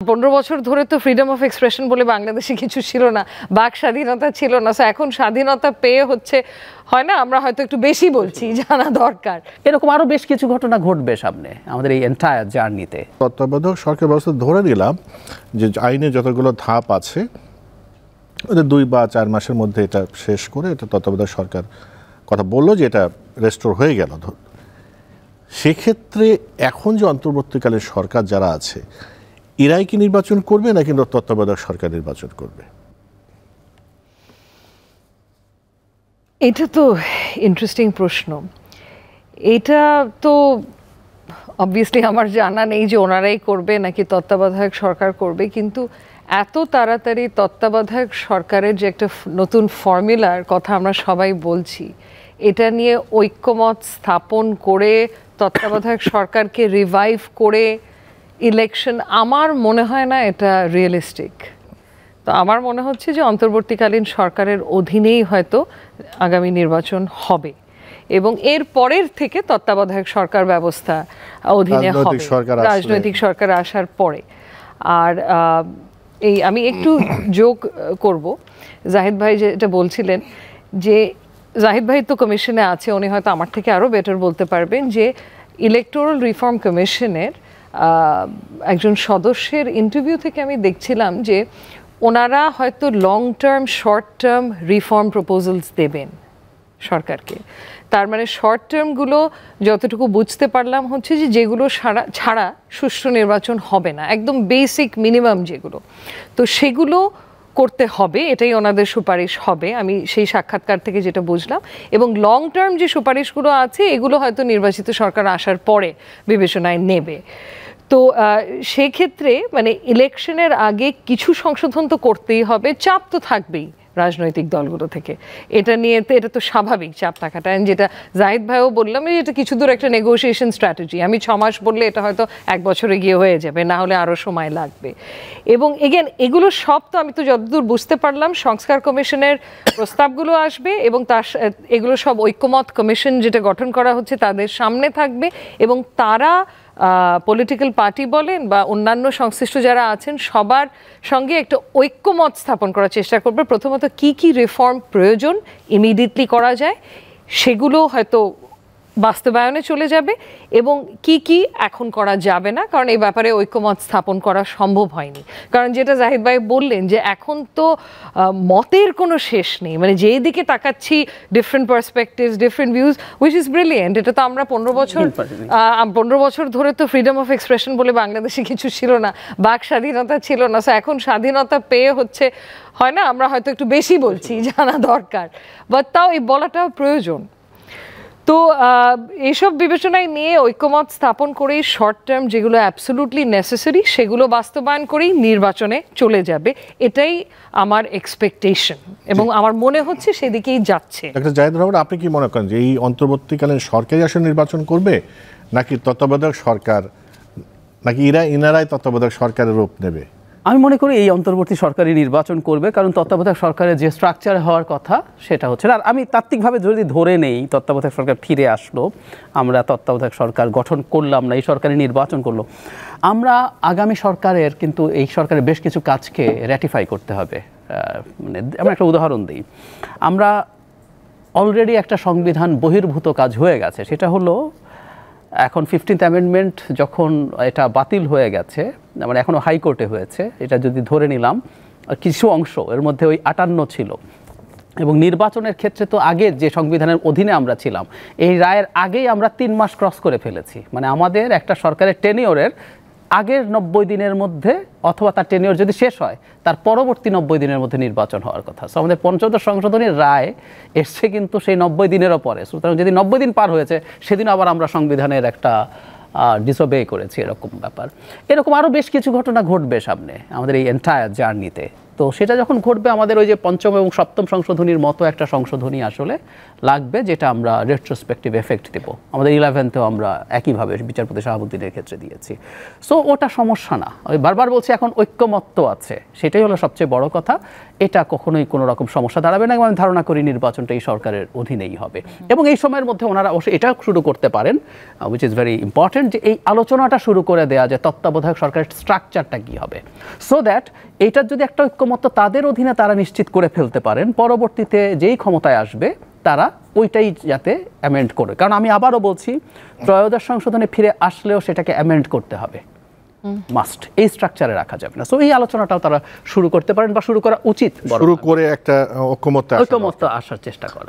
15 বছর ধরে তো ফ্রিডম অফ এক্সপ্রেশন বলে বাংলাদেশে কিছু ছিল না, বাক স্বাধীনতা ছিল না। সো এখন স্বাধীনতা পেয়ে হচ্ছে, হয় না, আমরা হয়তো একটু বেশি বলছি, জানা দরকার। এরকম আরো বেশ কিছু ঘটনা ঘটবে সামনে আমাদের এই এন্টায়ার জার্নিতে। তত্ত্বাবধায়ক সরকার ব্যবস্থা ধরে নিলাম যে আইনে যতগুলো ধাপ আছে ওদের 2 বা 4 মাসের মধ্যে এটা শেষ করে এটা তত্ত্বাবধায়ক সরকার কথা বললো যে এটা রেস্টোর হয়ে গেল। সেক্ষেত্রে এখন যে অন্তর্বর্তীকালীন সরকার যারা আছে এরাই কি নির্বাচন করবে নাকি তত্ত্বাবধায়ক সরকার নির্বাচন করবে? এটা তো ইন্টারেস্টিং প্রশ্ন। এটা তো অবভিয়াসলি আমার জানা নেই যে ওনারাই করবে নাকি তত্ত্বাবধায়ক সরকার করবে, কিন্তু এত তাড়াতাড়ি তত্ত্বাবধায়ক সরকারের যে একটা নতুন ফর্মুলার কথা আমরা সবাই বলছি, এটা নিয়ে ঐক্যমত স্থাপন করে তত্ত্বাবধায়ক সরকারকে রিভাইভ করে ইলেকশন, আমার মনে হয় না এটা রিয়েলিস্টিক। তো আমার মনে হচ্ছে যে অন্তর্বর্তীকালীন সরকারের অধীনেই হয়তো আগামী নির্বাচন হবে এবং এর পরের থেকে তত্ত্বাবধায়ক সরকার ব্যবস্থা অধীনে হবে, রাজনৈতিক সরকার আসার পরে। আর এই আমি একটু যোগ করব, জাহিদ ভাই যেটা বলছিলেন, যে জাহিদ ভাই তো কমিশনে আছে, উনি হয়তো আমার থেকে আরও বেটার বলতে পারবেন যে ইলেকটোরাল রিফর্ম কমিশনের একজন সদস্যের ইন্টারভিউ থেকে আমি দেখছিলাম যে ওনারা হয়তো long term short term reform proposals দেবেন সরকারকে। তার মানে শর্ট টার্মগুলো যতটুকু বুঝতে পারলাম হচ্ছে যে যেগুলো ছাড়া সুষ্ঠু নির্বাচন হবে না, একদম বেসিক মিনিমাম যেগুলো, তো সেগুলো করতে হবে, এটাই ওনাদের সুপারিশ হবে আমি সেই সাক্ষাৎকার থেকে যেটা বুঝলাম। এবং লং টার্ম যে সুপারিশগুলো আছে এগুলো হয়তো নির্বাচিত সরকার আসার পরে বিবেচনায় নেবে। তো সেক্ষেত্রে মানে ইলেকশনের আগে কিছু সংশোধন তো করতেই হবে, চাপ তো থাকবেই রাজনৈতিক দলগুলো থেকে এটা নিয়ে। তো এটা তো স্বাভাবিক চাপ থাকাটা, যেটা জাহিদ ভাইও বললাম যে এটা কিছু দূর একটা নেগোসিয়েশন স্ট্র্যাটেজি। আমি 6 মাস বললে এটা হয়তো 1 বছরে গিয়ে হয়ে যাবে, না হলে আরও সময় লাগবে। এবং এগেন এগুলো সব তো আমি তো যতদূর বুঝতে পারলাম সংস্কার কমিশনের প্রস্তাবগুলো আসবে এবং এগুলো সব ঐক্যমত কমিশন যেটা গঠন করা হচ্ছে তাদের সামনে থাকবে এবং তারা পলিটিক্যাল পার্টি বলেন বা অন্যান্য সংশ্লিষ্ট যারা আছেন সবার সঙ্গে একটা ঐক্যমত স্থাপন করার চেষ্টা করবে। প্রথমত কি কি রিফর্ম প্রয়োজন ইমিডিয়েটলি করা যায় সেগুলো হয়তো বাস্তবায়নে চলে যাবে এবং কি কি এখন করা যাবে না, কারণ এই ব্যাপারে ঐক্যমত স্থাপন করা সম্ভব হয়নি। কারণ যেটা জাহিদ ভাই বললেন যে এখন তো মতের কোনো শেষ নেই, মানে যেই দিকে তাকাচ্ছি different perspectives, different views, which is brilliant. এটা তো আমরা 15 বছর ধরে তো ফ্রিডম অফ এক্সপ্রেশন বলে বাংলাদেশে কিছু ছিল না, বাক স্বাধীনতা ছিল না। সো এখন স্বাধীনতা পেয়ে হচ্ছে, হয় না, আমরা হয়তো একটু বেশি বলছি, জানা দরকার, বাট তাও এই বলাটাও প্রয়োজন। তো এইসব বিবেচনায় নিয়ে ঐক্যমত স্থাপন করেই শর্ট টার্ম যেগুলো অ্যাবসলিউটলি নেসেসারি সেগুলো বাস্তবায়ন করেই নির্বাচনে চলে যাবে, এটাই আমার এক্সপেকটেশন এবং আমার মনে হচ্ছে সেদিকেই যাচ্ছে। জাহিদ রহমান, আপনি কি মনে করেন যে এই অন্তর্বর্তীকালীন সরকারই আসলে নির্বাচন করবে নাকি তত্ত্বাবধায়ক সরকার, নাকি ইনারাই তত্ত্বাবধায়ক সরকারের রূপ নেবে? আমি মনে করি এই অন্তর্বর্তী সরকারই নির্বাচন করবে, কারণ তত্ত্বাবধায়ক সরকারের যে স্ট্রাকচার হওয়ার কথা সেটা হচ্ছে। আর আমি তাত্ত্বিকভাবে যদি ধরে নেই তত্ত্বাবধায়ক সরকার ফিরে আসলো, আমরা তত্ত্বাবধায়ক সরকার গঠন করলাম না, এই সরকারই নির্বাচন করলো, আমরা আগামী সরকারের কিন্তু এই সরকারের বেশ কিছু কাজকে র্যাটিফাই করতে হবে। মানে আমরা একটা উদাহরণ দিই, আমরা অলরেডি একটা সংবিধান বহির্ভূত কাজ হয়ে গেছে, সেটা হলো এখন 15th অ্যামেন্ডমেন্ট যখন এটা বাতিল হয়ে গেছে, মানে এখনও হাইকোর্টে হয়েছে, এটা যদি ধরে নিলাম কিছু অংশ এর মধ্যে ওই 58 ছিল এবং নির্বাচনের ক্ষেত্রে তো আগের যে সংবিধানের অধীনে আমরা ছিলাম এই রায়ের আগেই আমরা 3 মাস ক্রস করে ফেলেছি। মানে আমাদের একটা সরকারের টেনিওরের আগের 90 দিনের মধ্যে অথবা তার টেনিওর যদি শেষ হয় তার পরবর্তী 90 দিনের মধ্যে নির্বাচন হওয়ার কথা। সো আমাদের পঞ্চদশ সংশোধনীর রায় এসছে কিন্তু সেই 90 দিনেরও পরে। সুতরাং যদি 90 দিন পার হয়েছে সেদিন আবার আমরা সংবিধানের একটা ডিসোবে করেছি, এরকম ব্যাপার। এরকম আরও বেশ কিছু ঘটনা ঘটবে সামনে আমাদের এই এন্টায়ার জার্নিতে। তো সেটা যখন ঘটবে আমাদের ওই যে পঞ্চম এবং সপ্তম সংশোধনীর মতো একটা সংশোধনী আসলে লাগবে, যেটা আমরা রেট্রোস্পেক্টিভ এফেক্ট দেব। আমাদের 11-তেও আমরা একইভাবে বিচারপতি শাহাবুদ্দিনের ক্ষেত্রে দিয়েছি। সো ওটা সমস্যা না। আমি বারবার বলছি এখন ঐক্যমত্য আছে, সেটাই হলো সবচেয়ে বড় কথা। এটা কখনোই কোনো রকম সমস্যা দাঁড়াবে না, এবং আমি ধারণা করি নির্বাচনটা এই সরকারের অধীনেই হবে। এবং এই সময়ের মধ্যে ওনারা অবশ্যই এটা শুরু করতে পারেন, উইচ ইজ ভেরি ইম্পর্টেন্ট, যে এই আলোচনাটা শুরু করে দেওয়া যে তত্ত্বাবধায়ক সরকারের স্ট্রাকচারটা কী হবে, সো দ্যাট এইটার যদি একটা ঐক্যমত্য তাদের অধীনে তারা নিশ্চিত করে ফেলতে পারেন, পরবর্তীতে যেই ক্ষমতায় আসবে তারা ওইটাই যাতে অ্যামেন্ড করে। কারণ আমি আবারও বলছি, ত্রয়োদশ সংশোধনে ফিরে আসলেও সেটাকে অ্যামেন্ড করতে হবে, মাস্ট, এই স্ট্রাকচারে রাখা যাবে না। সো এই আলোচনাটাও তারা শুরু করতে পারেন, বা শুরু করা উচিত, শুরু করে একটা ঐক্যমত্যে ঐক্যমত্য আসার চেষ্টা করা।